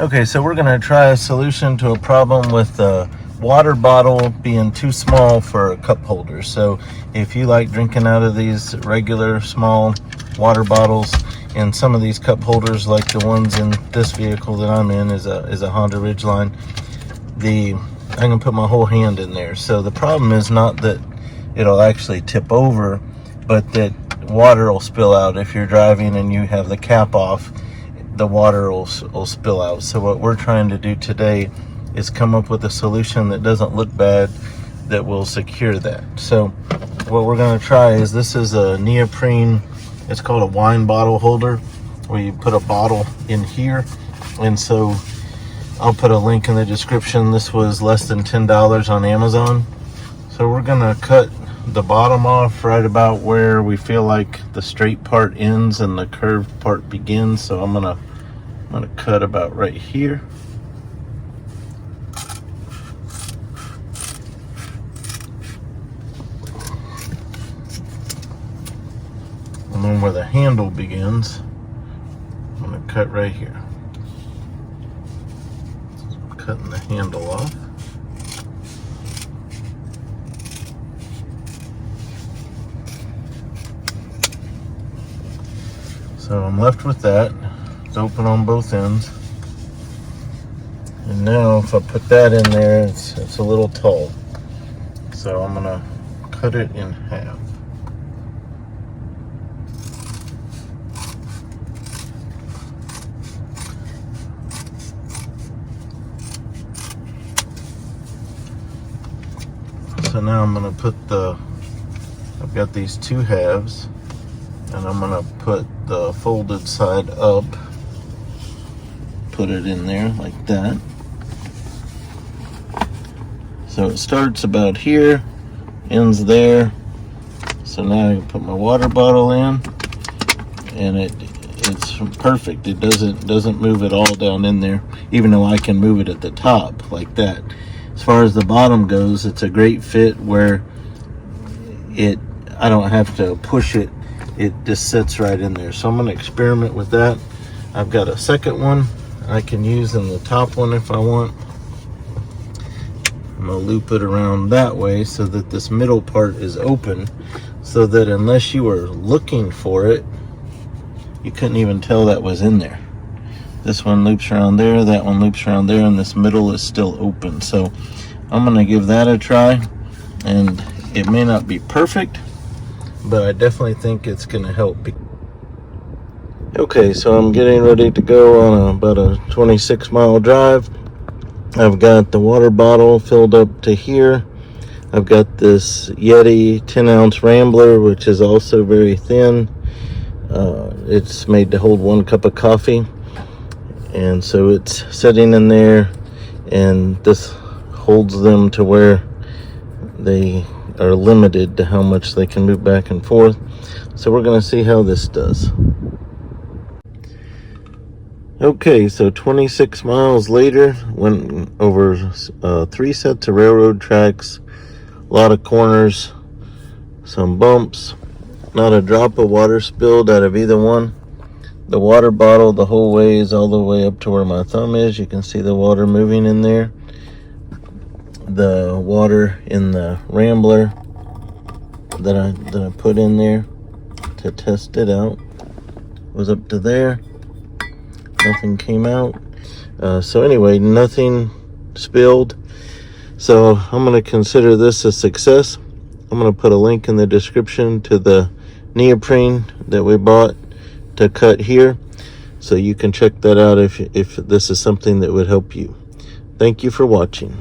Okay, so we're gonna try a solution to a problem with the water bottle being too small for a cup holder. So if you like drinking out of these regular small water bottles, and some of these cup holders like the ones in this vehicle that I'm in is a Honda Ridgeline, I can put my whole hand in there. So the problem is not that it'll actually tip over, but that water will spill out. If you're driving and you have the cap off, the water will spill out. So what we're trying to do today is come up with a solution that doesn't look bad, that will secure that. So what we're going to try is, this is a neoprene, it's called a wine bottle holder, where you put a bottle in here. And so I'll put a link in the description. This was less than $10 on Amazon. So we're going to cut the bottom off right about where we feel like the straight part ends and the curved part begins. So I'm gonna cut about right here. And then where the handle begins, I'm gonna cut right here. So I'm cutting the handle off. So I'm left with that. It's open on both ends. And now if I put that in there, it's a little tall. So I'm gonna cut it in half. So now I'm gonna put I've got these two halves, and I'm gonna put the folded side up, put it in there like that. So it starts about here, ends there. So now I can put my water bottle in, and it's perfect. It doesn't move at all down in there, even though I can move it at the top like that. As far as the bottom goes, it's a great fit where I don't have to push it. It just sits right in there. So I'm going to experiment with that. I've got a second one I can use in the top one if I want. I'm going to loop it around that way so that this middle part is open, so that unless you were looking for it, you couldn't even tell that was in there. This one loops around there, that one loops around there, and this middle is still open. So I'm going to give that a try, and it may not be perfect, but I definitely think it's going to help. Okay, so I'm getting ready to go on about a 26-mile drive. I've got the water bottle filled up to here. I've got this YETI 10-ounce Rambler, which is also very thin. It's made to hold 1 cup of coffee. And so it's sitting in there, and this holds them to where they are limited to how much they can move back and forth. So we're going to see how this does. Okay, so 26 miles later, went over 3 sets of railroad tracks, a lot of corners, some bumps, not a drop of water spilled out of either one. The water bottle the whole way is all the way up to where my thumb is. You can see the water moving in there. The water in the Rambler that I put in there to test it out was up to there. Nothing came out. So anyway, nothing spilled. So I'm going to consider this a success. I'm going to put a link in the description to the neoprene that we bought to cut here, so you can check that out if this is something that would help you. Thank you for watching.